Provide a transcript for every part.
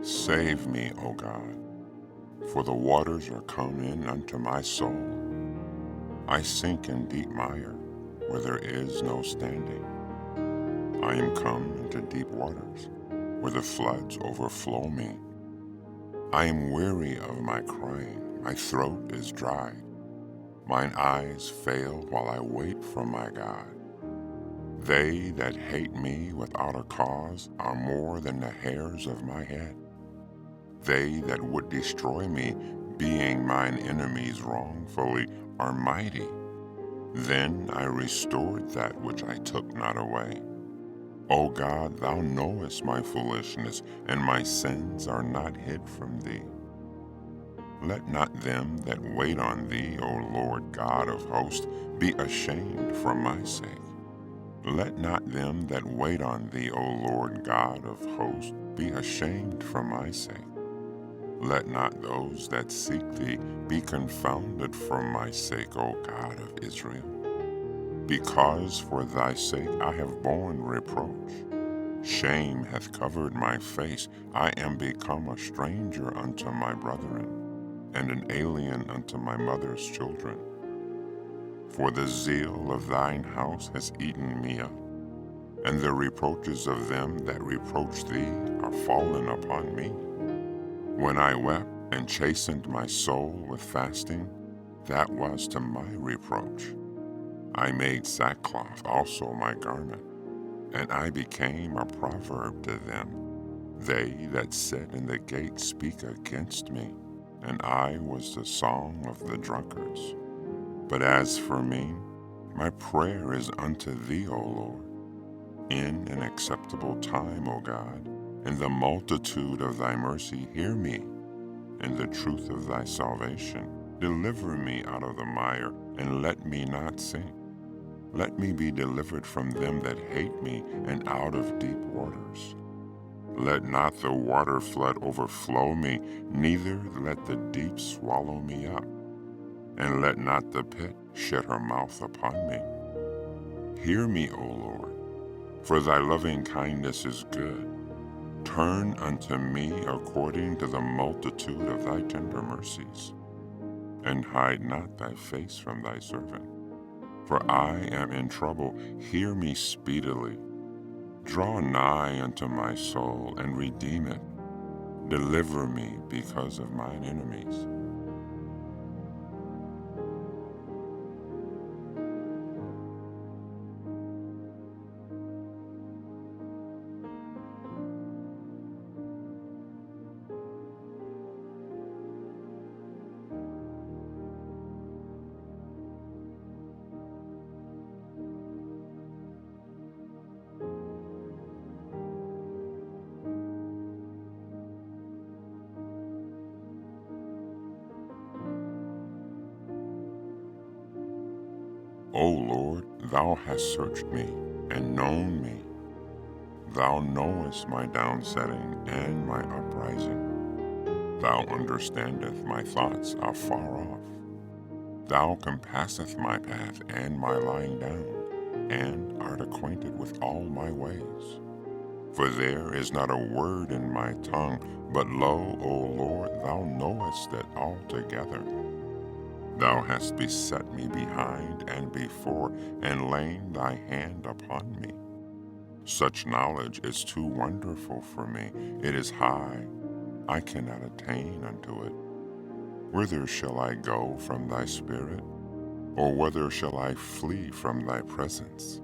Save me, O God, for the waters are come in unto my soul. I sink in deep mire, where there is no standing. I am come into deep waters, where the floods overflow me. I am weary of my crying, my throat is dry. Mine eyes fail while I wait for my God. They that hate me without a cause are more than the hairs of my head. They that would destroy me, being mine enemies wrongfully, are mighty. Then I restored that which I took not away. O God, thou knowest my foolishness, and my sins are not hid from thee. Let not them that wait on thee, O Lord God of hosts, be ashamed for my sake. Let not them that wait on thee, O Lord God of hosts, be ashamed for my sake. Let not those that seek thee be confounded for my sake, O God of Israel. Because for thy sake I have borne reproach. Shame hath covered my face. I am become a stranger unto my brethren, and an alien unto my mother's children. For the zeal of thine house has eaten me up, and the reproaches of them that reproach thee are fallen upon me. When I wept and chastened my soul with fasting, that was to my reproach. I made sackcloth also my garment, and I became a proverb to them. They that sit in the gate speak against me, and I was the song of the drunkards. But as for me, my prayer is unto thee, O Lord. In an acceptable time, O God, in the multitude of thy mercy, hear me. In the truth of thy salvation, deliver me out of the mire, and let me not sink. Let me be delivered from them that hate me, and out of deep waters. Let not the water flood overflow me, neither let the deep swallow me up. And let not the pit shut her mouth upon me. Hear me, O Lord, for thy loving kindness is good. Turn unto me according to the multitude of thy tender mercies, and hide not thy face from thy servant. For I am in trouble, hear me speedily. Draw nigh unto my soul, and redeem it. Deliver me because of mine enemies. O Lord, thou hast searched me, and known me. Thou knowest my downsetting and my uprising. Thou understandest my thoughts afar off. Thou compassest my path and my lying down, and art acquainted with all my ways. For there is not a word in my tongue, but lo, O Lord, thou knowest it altogether. Thou hast beset me behind and before, and laid thy hand upon me. Such knowledge is too wonderful for me. It is high. I cannot attain unto it. Whither shall I go from thy spirit? Or whither shall I flee from thy presence?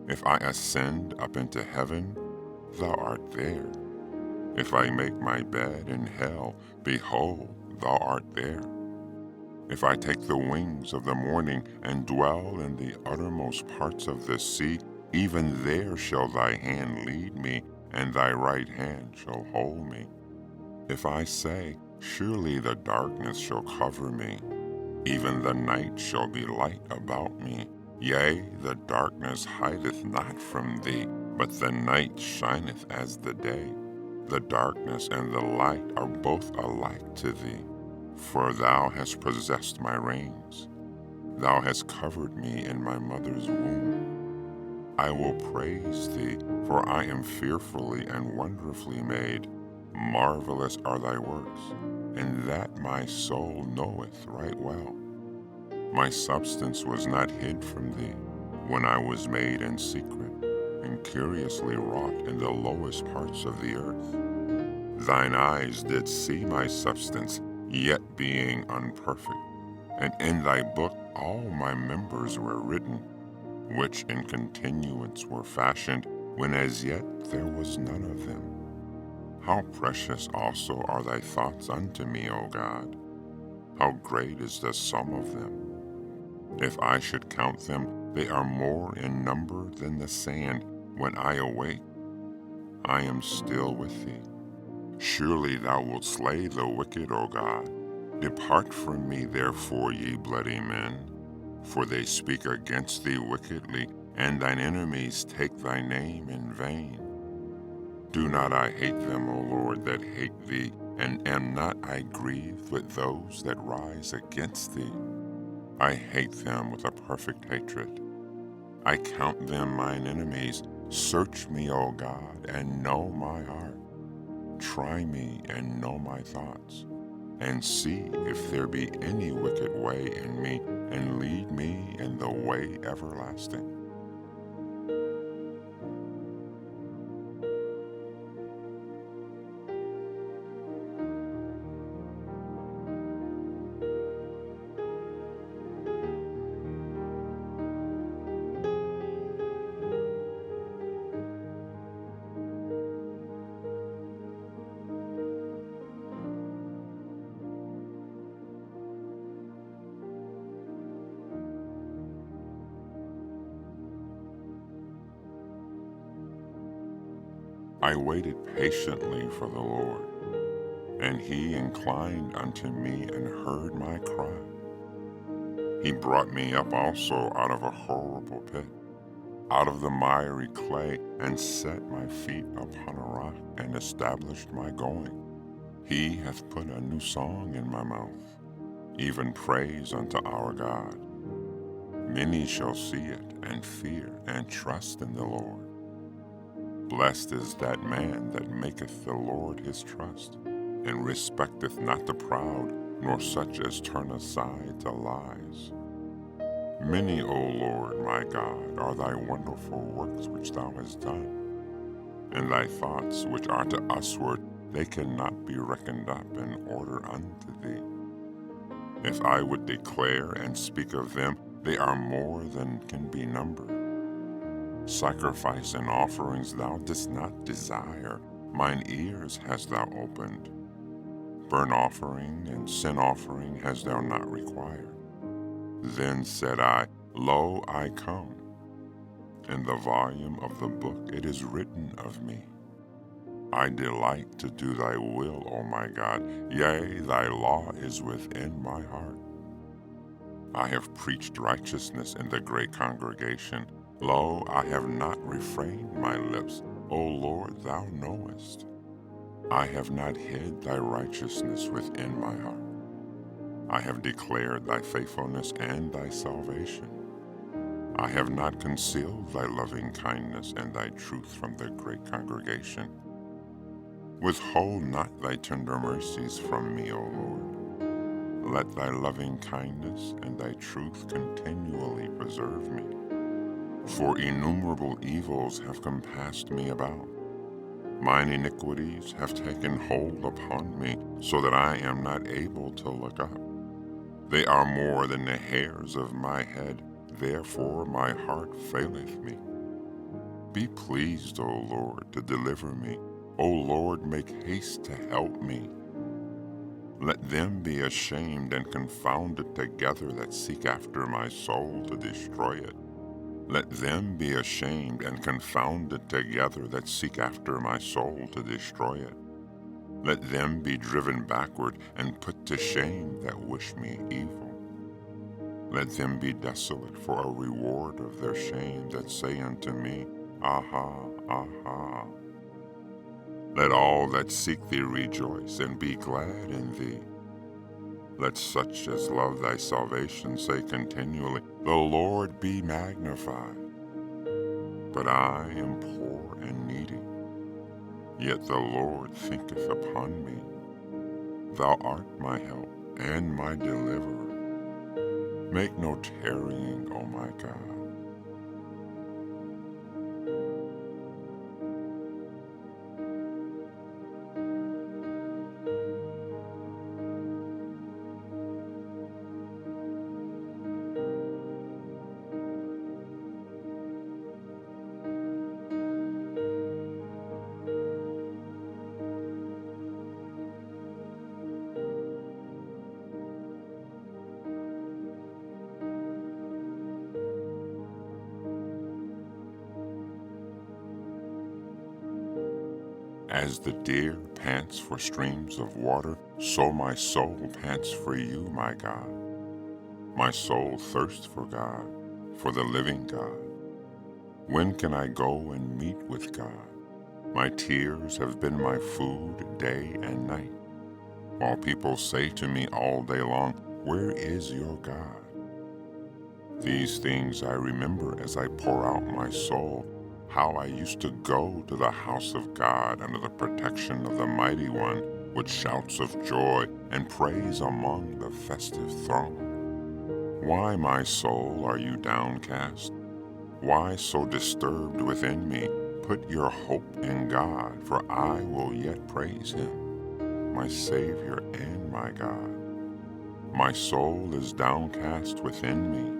If I ascend up into heaven, thou art there. If I make my bed in hell, behold, thou art there. If I take the wings of the morning and dwell in the uttermost parts of the sea, even there shall thy hand lead me, and thy right hand shall hold me. If I say, surely the darkness shall cover me, even the night shall be light about me. Yea, the darkness hideth not from thee, but the night shineth as the day. The darkness and the light are both alike to thee. For thou hast possessed my reins. Thou hast covered me in my mother's womb. I will praise thee, for I am fearfully and wonderfully made. Marvelous are thy works, and that my soul knoweth right well. My substance was not hid from thee, when I was made in secret, and curiously wrought in the lowest parts of the earth. Thine eyes did see my substance, yet being unperfect, and in thy book all my members were written, which in continuance were fashioned, when as yet there was none of them. How precious also are thy thoughts unto me, O God! How great is the sum of them! If I should count them, they are more in number than the sand. When I awake, I am still with thee. Surely thou wilt slay the wicked, O God. Depart from me, therefore, ye bloody men, for they speak against thee wickedly, and thine enemies take thy name in vain. Do not I hate them, O Lord, that hate thee, and am not I grieved with those that rise against thee? I hate them with a perfect hatred. I count them mine enemies. Search me, O God, and know my heart. Try me and know my thoughts, and see if there be any wicked way in me, and lead me in the way everlasting. I waited patiently for the Lord, and he inclined unto me and heard my cry. He brought me up also out of a horrible pit, out of the miry clay, and set my feet upon a rock, and established my going. He hath put a new song in my mouth, even praise unto our God. Many shall see it, and fear, and trust in the Lord. Blessed is that man that maketh the Lord his trust, and respecteth not the proud, nor such as turn aside to lies. Many, O Lord, my God, are thy wonderful works which thou hast done, and thy thoughts which are to usward, they cannot be reckoned up in order unto thee. If I would declare and speak of them, they are more than can be numbered. Sacrifice and offerings thou didst not desire, mine ears hast thou opened. Burnt offering and sin offering hast thou not required. Then said I, Lo, I come. In the volume of the book it is written of me. I delight to do thy will, O my God, yea, thy law is within my heart. I have preached righteousness in the great congregation. Lo, I have not refrained my lips. O Lord, thou knowest. I have not hid thy righteousness within my heart. I have declared thy faithfulness and thy salvation. I have not concealed thy loving kindness and thy truth from the great congregation. Withhold not thy tender mercies from me, O Lord. Let thy loving kindness and thy truth continually preserve me. For innumerable evils have compassed me about. Mine iniquities have taken hold upon me, so that I am not able to look up. They are more than the hairs of my head, therefore my heart faileth me. Be pleased, O Lord, to deliver me. O Lord, make haste to help me. Let them be ashamed and confounded together that seek after my soul to destroy it. Let them be ashamed and confounded together that seek after my soul to destroy it. Let them be driven backward and put to shame that wish me evil. Let them be desolate for a reward of their shame that say unto me, Aha, aha. Let all that seek thee rejoice and be glad in thee. Let such as love thy salvation say continually, The Lord be magnified. But I am poor and needy. Yet the Lord thinketh upon me. Thou art my help and my deliverer. Make no tarrying, O my God. As the deer pants for streams of water, so my soul pants for you, my God. My soul thirsts for God, for the living God. When can I go and meet with God? My tears have been my food day and night, while people say to me all day long, where is your God? These things I remember as I pour out my soul, how I used to go to the house of God under the protection of the Mighty One with shouts of joy and praise among the festive throng. Why, my soul, are you downcast? Why so disturbed within me? Put your hope in God, for I will yet praise him, my Savior and my God. My soul is downcast within me.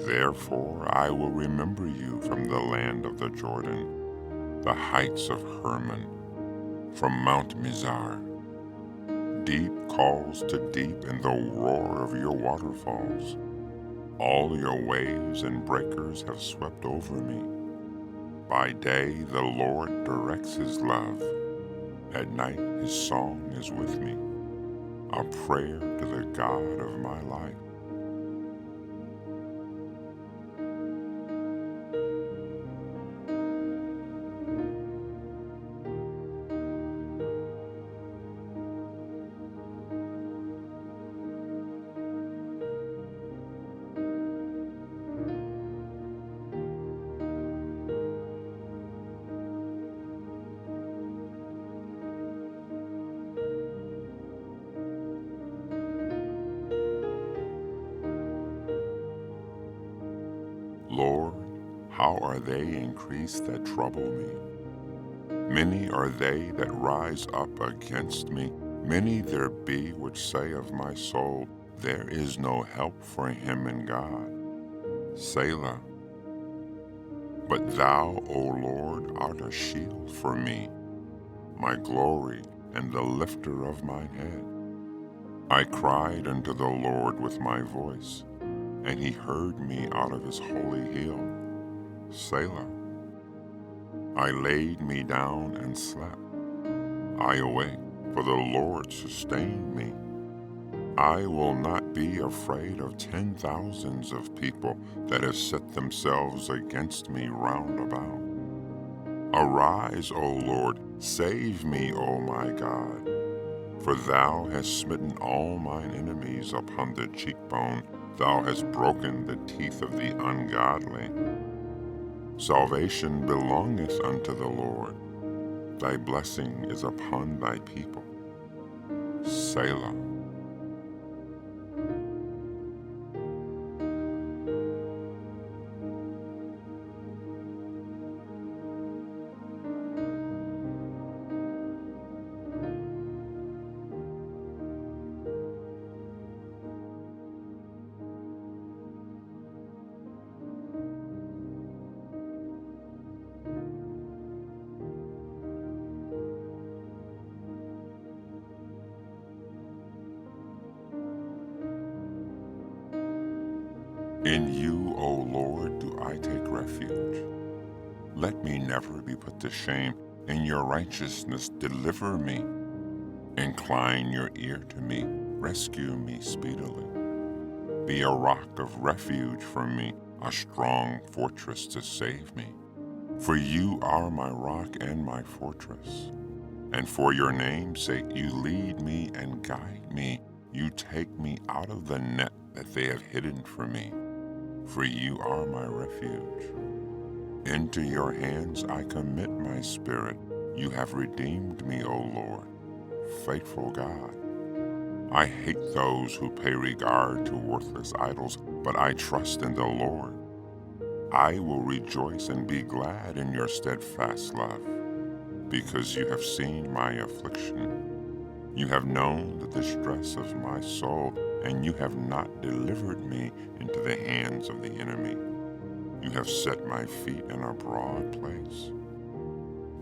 Therefore I will remember you from the land of the Jordan, the heights of Hermon, from Mount Mizar. Deep calls to deep in the roar of your waterfalls. All your waves and breakers have swept over me. By day the Lord directs his love. At night his song is with me, a prayer to the God of my life. Lord, how are they increased that trouble me? Many are they that rise up against me. Many there be which say of my soul, there is no help for him in God. Selah. But thou, O Lord, art a shield for me, my glory and the lifter of mine head. I cried unto the Lord with my voice, and he heard me out of his holy hill. Selah. I laid me down and slept. I awake, for the Lord sustained me. I will not be afraid of 10,000s of people that have set themselves against me round about. Arise, O Lord, save me, O my God. For thou hast smitten all mine enemies upon the cheekbone. Thou hast broken the teeth of the ungodly. Salvation belongeth unto the Lord. Thy blessing is upon thy people. Selah. In you, O Lord, do I take refuge. Let me never be put to shame. In your righteousness deliver me. Incline your ear to me. Rescue me speedily. Be a rock of refuge for me, a strong fortress to save me. For you are my rock and my fortress. And for your name's sake you lead me and guide me. You take me out of the net that they have hidden for me. For you are my refuge. Into your hands I commit my spirit. You have redeemed me, O Lord, faithful God. I hate those who pay regard to worthless idols, but I trust in the Lord. I will rejoice and be glad in your steadfast love, because you have seen my affliction. You have known the distress of my soul, and you have not delivered me into the hands of the enemy. You have set my feet in a broad place.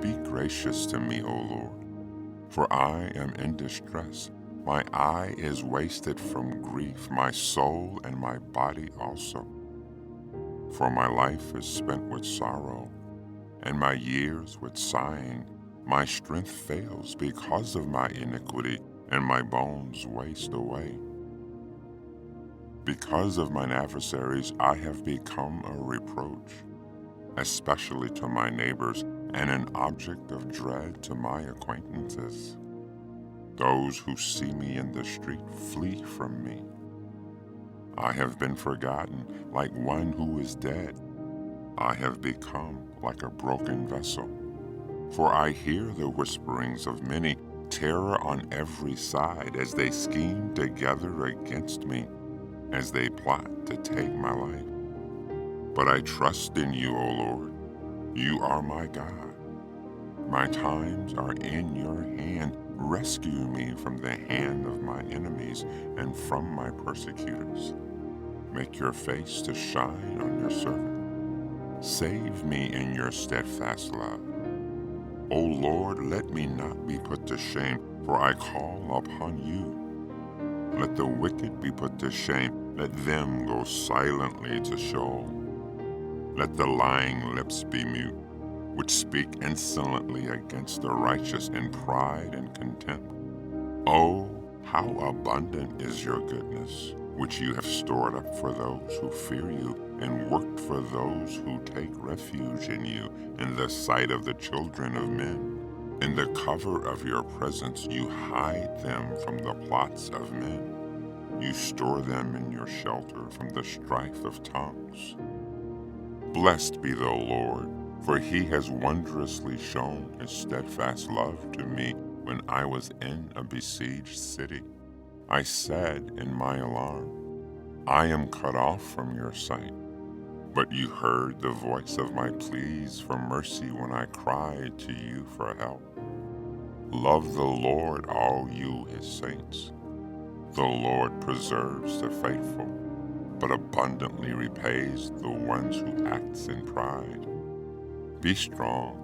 Be gracious to me, O Lord, for I am in distress. My eye is wasted from grief, my soul and my body also. For my life is spent with sorrow, and my years with sighing. My strength fails because of my iniquity, and my bones waste away. Because of mine adversaries, I have become a reproach, especially to my neighbors, and an object of dread to my acquaintances. Those who see me in the street flee from me. I have been forgotten like one who is dead. I have become like a broken vessel. For I hear the whisperings of many, terror on every side, as they scheme together against me, as they plot to take my life. But I trust in you, O Lord. You are my God. My times are in your hand. Rescue me from the hand of my enemies and from my persecutors. Make your face to shine on your servant. Save me in your steadfast love. O Lord, let me not be put to shame, for I call upon you. Let the wicked be put to shame. Let them go silently to Sheol. Let the lying lips be mute, which speak insolently against the righteous in pride and contempt. Oh, how abundant is your goodness, which you have stored up for those who fear you, and worked for those who take refuge in you, in the sight of the children of men. In the cover of your presence you hide them from the plots of men. You store them in your shelter from the strife of tongues. Blessed be the Lord, for he has wondrously shown his steadfast love to me when I was in a besieged city. I said in my alarm, I am cut off from your sight. But you heard the voice of my pleas for mercy when I cried to you for help. Love the Lord, all you his saints. The Lord preserves the faithful, but abundantly repays the ones who act in pride. Be strong,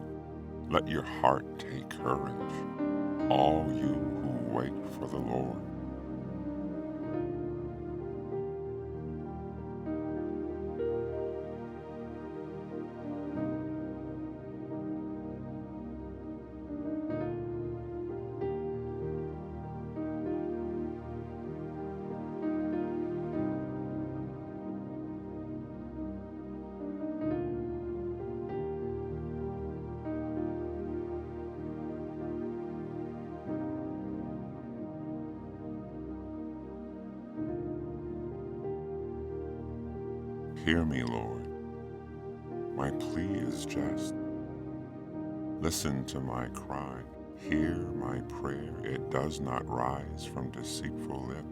let your heart take courage, all you who wait for the Lord. Hear me, Lord. My plea is just. Listen to my cry. Hear my prayer. It does not rise from deceitful lips.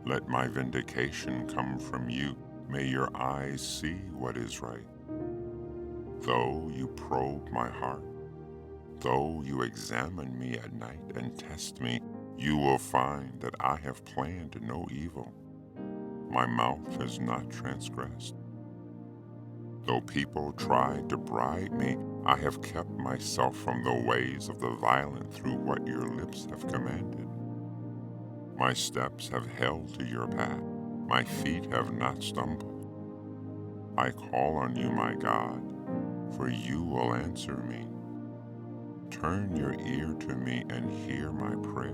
Let my vindication come from you. May your eyes see what is right. Though you probe my heart, though you examine me at night and test me, you will find that I have planned no evil. My mouth has not transgressed. Though people tried to bribe me, I have kept myself from the ways of the violent through what your lips have commanded. My steps have held to your path. My feet have not stumbled. I call on you, my God, for you will answer me. Turn your ear to me and hear my prayer.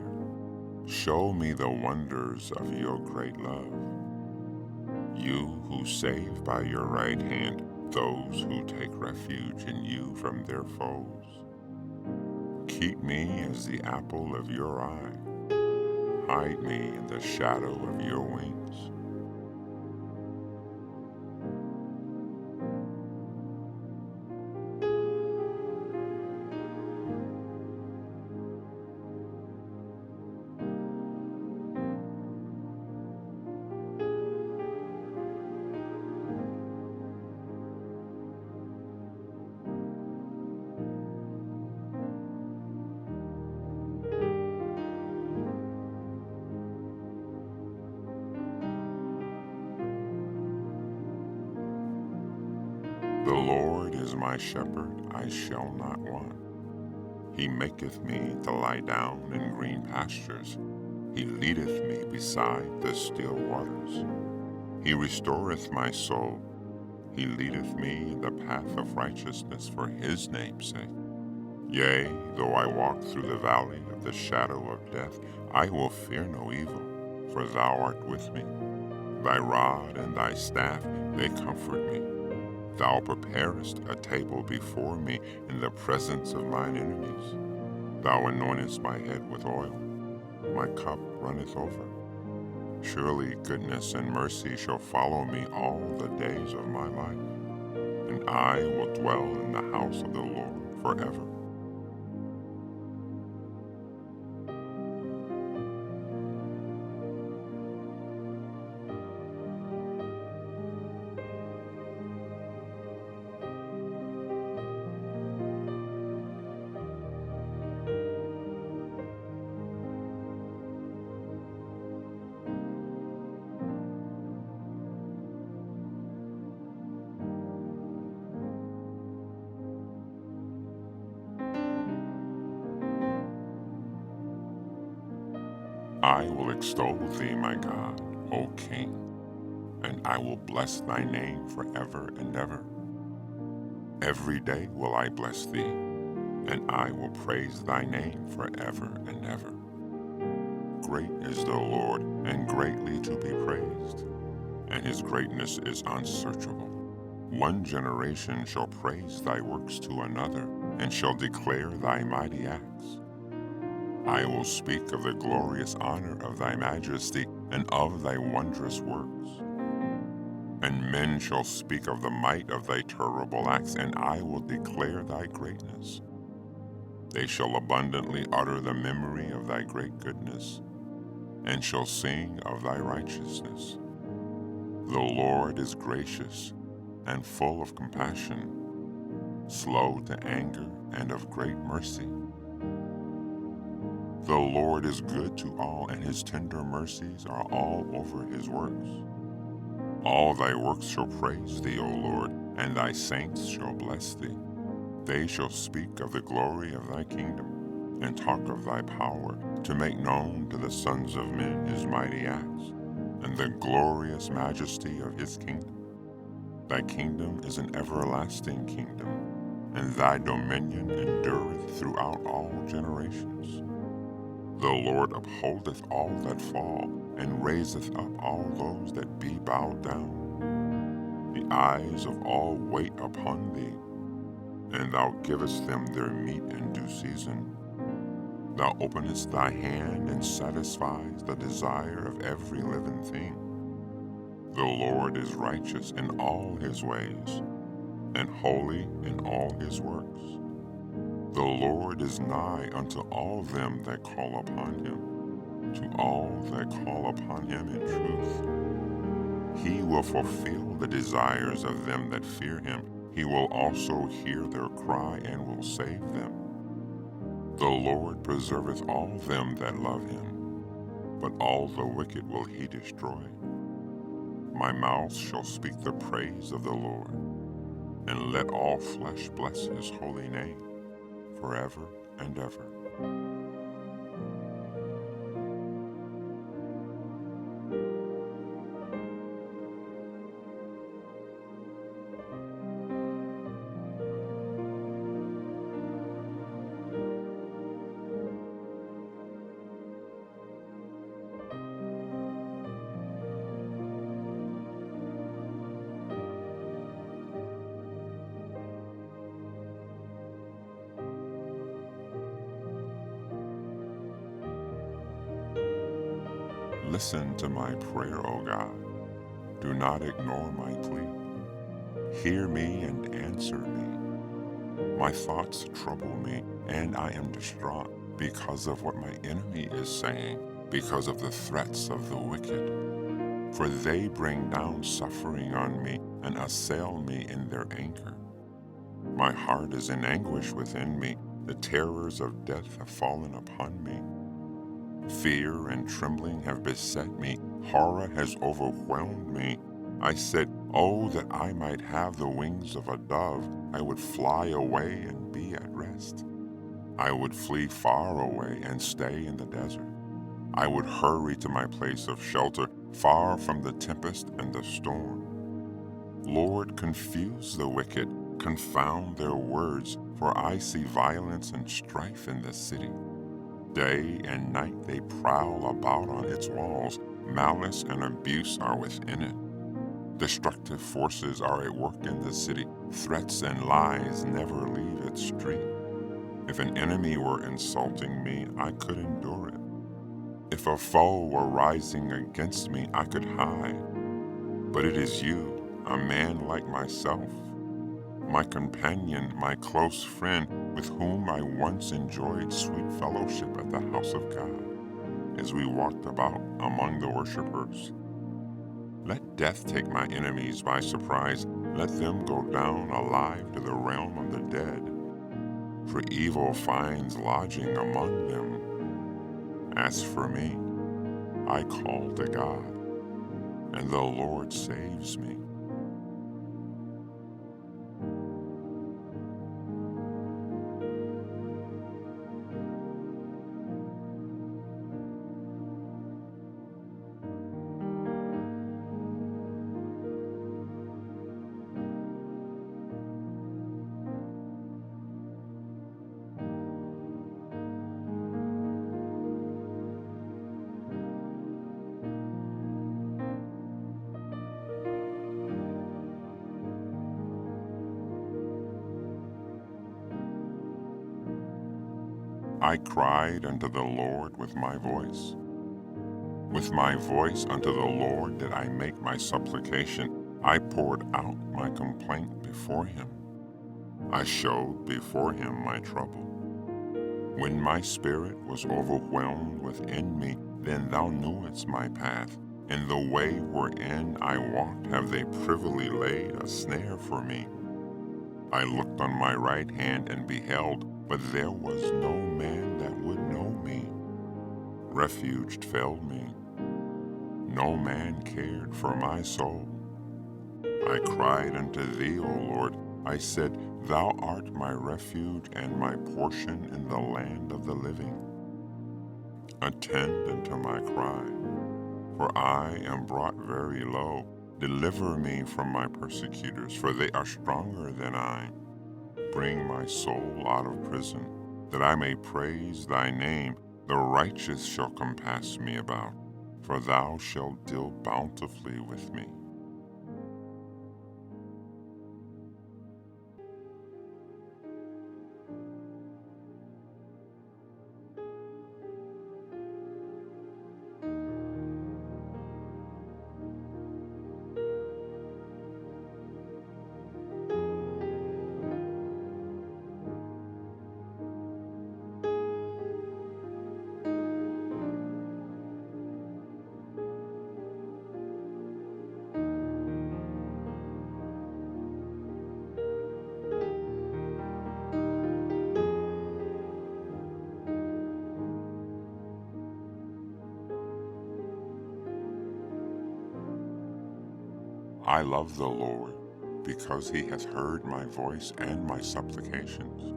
Show me the wonders of your great love. You who save by your right hand those who take refuge in you from their foes. Keep me as the apple of your eye. Hide me in the shadow of your wings. The Lord is my shepherd, I shall not want. He maketh me to lie down in green pastures. He leadeth me beside the still waters. He restoreth my soul. He leadeth me in the path of righteousness for his name's sake. Yea, though I walk through the valley of the shadow of death, I will fear no evil, for thou art with me. Thy rod and thy staff, they comfort me. Thou preparest a table before me in the presence of mine enemies. Thou anointest my head with oil. My cup runneth over. Surely goodness and mercy shall follow me all the days of my life, and I will dwell in the house of the Lord forever. I will extol thee, my God, O King, and I will bless thy name forever and ever. Every day will I bless thee, and I will praise thy name forever and ever. Great is the Lord, and greatly to be praised, and his greatness is unsearchable. One generation shall praise thy works to another, and shall declare thy mighty acts. I will speak of the glorious honor of thy majesty, and of thy wondrous works. And men shall speak of the might of thy terrible acts, and I will declare thy greatness. They shall abundantly utter the memory of thy great goodness, and shall sing of thy righteousness. The Lord is gracious and full of compassion, slow to anger, and of great mercy. The Lord is good to all, and his tender mercies are all over his works. All thy works shall praise thee, O Lord, and thy saints shall bless thee. They shall speak of the glory of thy kingdom, and talk of thy power, to make known to the sons of men his mighty acts, and the glorious majesty of his kingdom. Thy kingdom is an everlasting kingdom, and thy dominion endureth throughout all generations. The Lord upholdeth all that fall, and raiseth up all those that be bowed down. The eyes of all wait upon thee, and thou givest them their meat in due season. Thou openest thy hand and satisfies the desire of every living thing. The Lord is righteous in all his ways, and holy in all his works. The Lord is nigh unto all them that call upon him, to all that call upon him in truth. He will fulfill the desires of them that fear him. He will also hear their cry and will save them. The Lord preserveth all them that love him, but all the wicked will he destroy. My mouth shall speak the praise of the Lord, and let all flesh bless his holy name forever and ever. Listen to my prayer, O God. Do not ignore my plea. Hear me and answer me. My thoughts trouble me, and I am distraught because of what my enemy is saying, because of the threats of the wicked. For they bring down suffering on me and assail me in their anger. My heart is in anguish within me. The terrors of death have fallen upon me. Fear and trembling have beset me. Horror has overwhelmed me. I said, "Oh, that I might have the wings of a dove, I would fly away and be at rest. I would flee far away and stay in the desert. I would hurry to my place of shelter, far from the tempest and the storm. Lord, confuse the wicked, confound their words, for I see violence and strife in the city. Day and night they prowl about on its walls. Malice and abuse are within it. Destructive forces are at work in the city. Threats and lies never leave its street. If an enemy were insulting me, I could endure it. If a foe were rising against me, I could hide. But it is you, a man like myself, my companion, my close friend, with whom I once enjoyed sweet fellowship at the house of God, as we walked about among the worshipers. Let death take my enemies by surprise. Let them go down alive to the realm of the dead. For evil finds lodging among them. As for me, I call to God, and the Lord saves me. I cried unto the Lord with my voice. With my voice unto the Lord did I make my supplication. I poured out my complaint before him. I showed before him my trouble. When my spirit was overwhelmed within me, then thou knewest my path. In the way wherein I walked have they privily laid a snare for me. I looked on my right hand and beheld, but there was no man that would know me. Refuge failed me. No man cared for my soul. I cried unto thee, O Lord. I said, Thou art my refuge and my portion in the land of the living. Attend unto my cry, for I am brought very low. Deliver me from my persecutors, for they are stronger than I. Bring my soul out of prison, that I may praise thy name. The righteous shall compass me about, for thou shalt deal bountifully with me. I love the Lord, because he hath heard my voice and my supplications.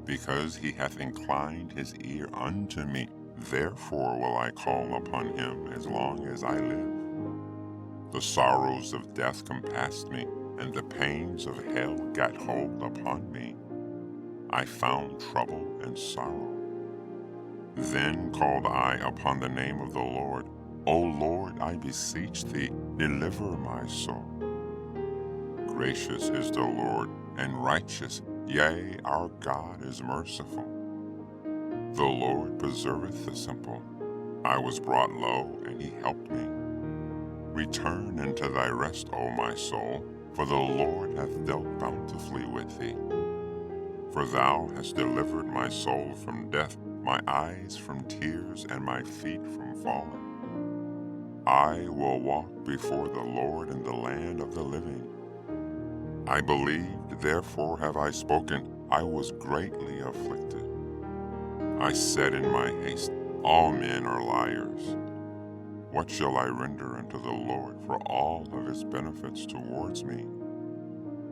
Because he hath inclined his ear unto me, therefore will I call upon him as long as I live. The sorrows of death compassed me, and the pains of hell got hold upon me. I found trouble and sorrow. Then called I upon the name of the Lord. O Lord, I beseech thee, deliver my soul. Gracious is the Lord, and righteous, yea, our God is merciful. The Lord preserveth the simple. I was brought low, and he helped me. Return into thy rest, O my soul, for the Lord hath dealt bountifully with thee. For thou hast delivered my soul from death, my eyes from tears, and my feet from falling. I will walk before the Lord in the land of the living. I believed, therefore have I spoken. I was greatly afflicted. I said in my haste, All men are liars. What shall I render unto the Lord for all of his benefits towards me?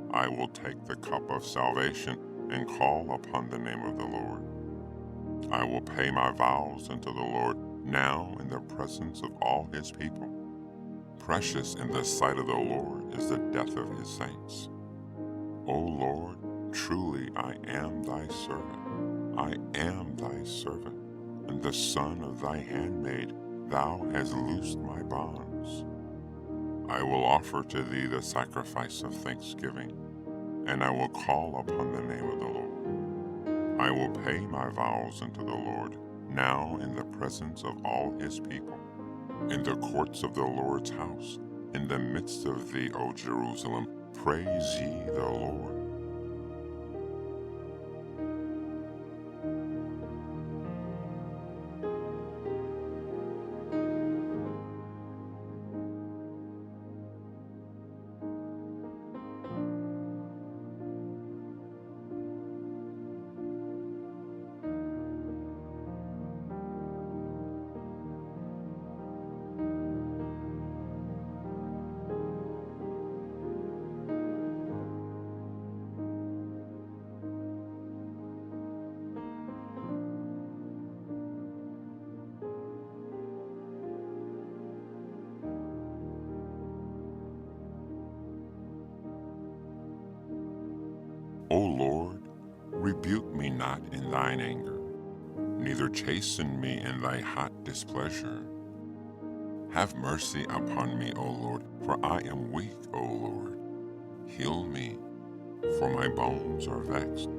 I will take the cup of salvation and call upon the name of the Lord. I will pay my vows unto the Lord now in the presence of all his people. Precious in the sight of the Lord is the death of his saints. O Lord, truly I am thy servant. I am thy servant, and the son of thy handmaid. Thou hast loosed my bonds. I will offer to thee the sacrifice of thanksgiving, and I will call upon the name of the Lord. I will pay my vows unto the Lord now in the presence of all his people, in the courts of the Lord's house, in the midst of thee, O Jerusalem. Praise ye the Lord. O Lord, rebuke me not in thine anger, neither chasten me in thy hot displeasure. Have mercy upon me, O Lord, for I am weak, O Lord. Heal me, for my bones are vexed.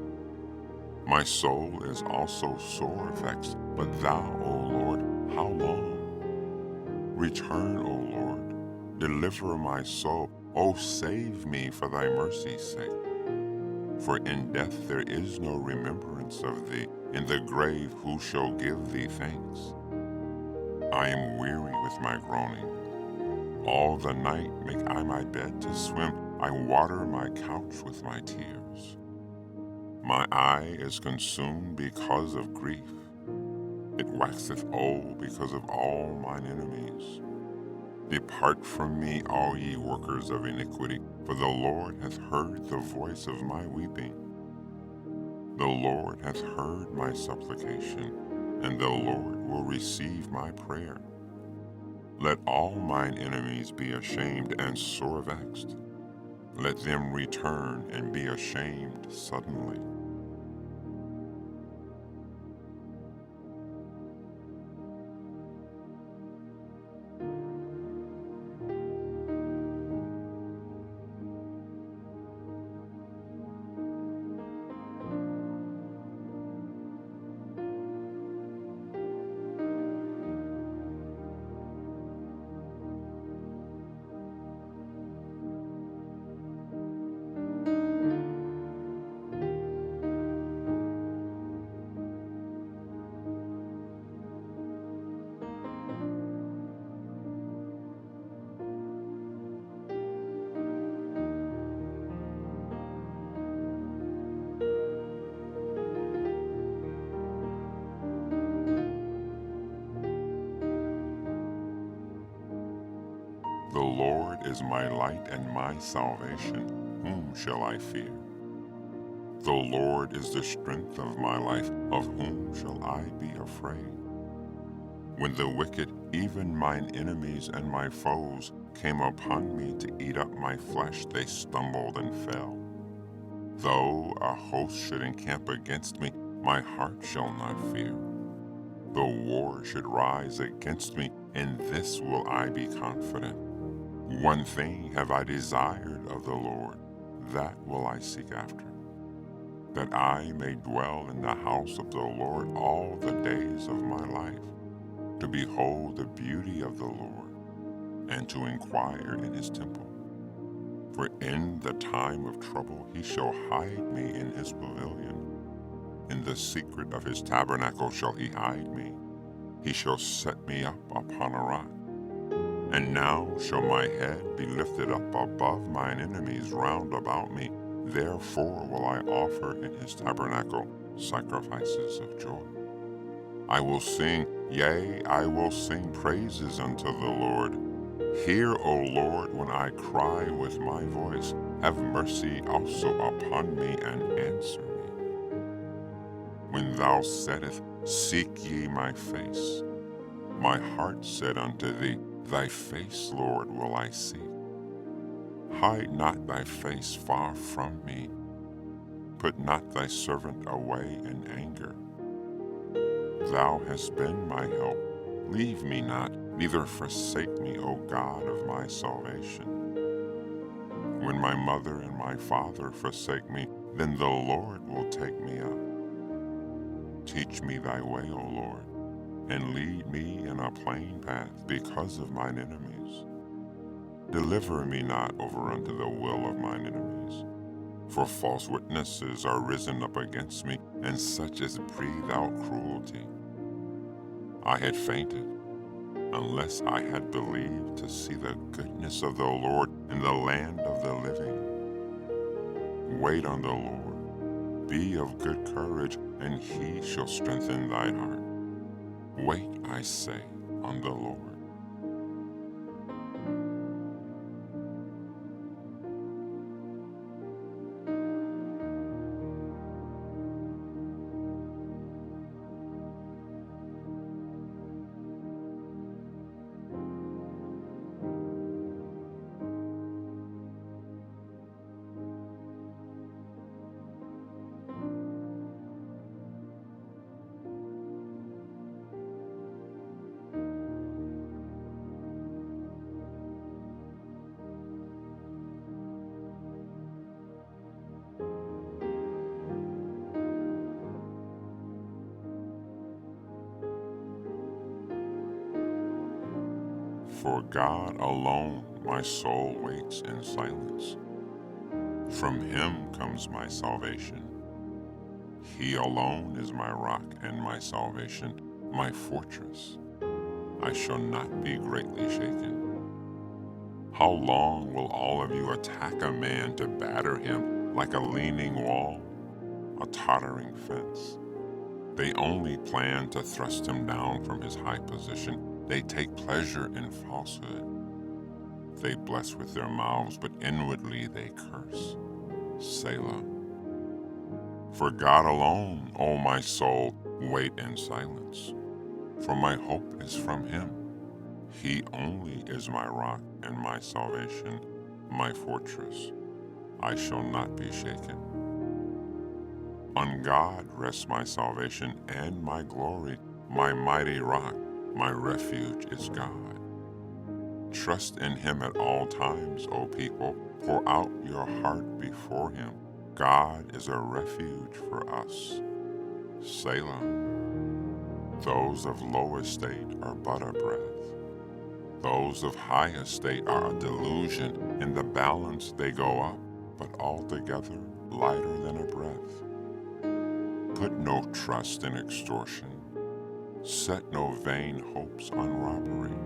My soul is also sore vexed, but thou, O Lord, how long? Return, O Lord, deliver my soul. O save me for thy mercy's sake. For in death there is no remembrance of thee. In the grave who shall give thee thanks? I am weary with my groaning. All the night make I my bed to swim. I water my couch with my tears. My eye is consumed because of grief. It waxeth old because of all mine enemies. Depart from me, all ye workers of iniquity, for the Lord hath heard the voice of my weeping. The Lord hath heard my supplication, and the Lord will receive my prayer. Let all mine enemies be ashamed and sore vexed. Let them return and be ashamed suddenly. The Lord is my light and my salvation. Whom shall I fear? The Lord is the strength of my life. Of whom shall I be afraid? When the wicked, even mine enemies and my foes, came upon me to eat up my flesh, they stumbled and fell. Though a host should encamp against me, my heart shall not fear. Though war should rise against me, in this will I be confident. One thing have I desired of the Lord, that will I seek after, that I may dwell in the house of the Lord all the days of my life, to behold the beauty of the Lord, and to inquire in his temple. For in the time of trouble he shall hide me in his pavilion. In the secret of his tabernacle shall he hide me. He shall set me up upon a rock. And now shall my head be lifted up above mine enemies round about me. Therefore will I offer in his tabernacle sacrifices of joy. I will sing, yea, I will sing praises unto the Lord. Hear, O Lord, when I cry with my voice. Have mercy also upon me and answer me. When thou saidst, seek ye my face, my heart said unto thee, thy face, Lord, will I seek. Hide not thy face far from me. Put not thy servant away in anger. Thou hast been my help. Leave me not, neither forsake me, O God of my salvation. When my mother and my father forsake me, then the Lord will take me up. Teach me thy way, O Lord, and lead me in a plain path because of mine enemies. Deliver me not over unto the will of mine enemies. For false witnesses are risen up against me, and such as breathe out cruelty. I had fainted, unless I had believed to see the goodness of the Lord in the land of the living. Wait on the Lord, be of good courage, and he shall strengthen thine heart. Wait, I say, on the Lord. For God alone my soul waits in silence. From him comes my salvation. He alone is my rock and my salvation, my fortress. I shall not be greatly shaken. How long will all of you attack a man to batter him like a leaning wall, a tottering fence? They only plan to thrust him down from his high position. They take pleasure in falsehood. They bless with their mouths, but inwardly they curse. Selah. For God alone, O my soul, wait in silence. For my hope is from him. He only is my rock and my salvation, my fortress. I shall not be shaken. On God rests my salvation and my glory, my mighty rock. My refuge is God. Trust in him at all times, O people. Pour out your heart before him. God is a refuge for us. Selah. Those of low estate are but a breath. Those of high estate are a delusion. In the balance they go up, but altogether lighter than a breath. Put no trust in extortion. Set no vain hopes on robbery.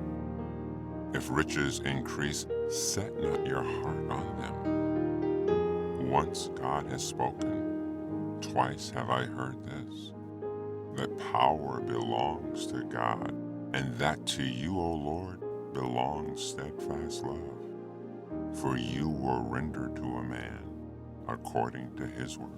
If riches increase, set not your heart on them. Once God has spoken, twice have I heard this, that power belongs to God, and that to you, O Lord, belongs steadfast love. For you were rendered to a man according to his work.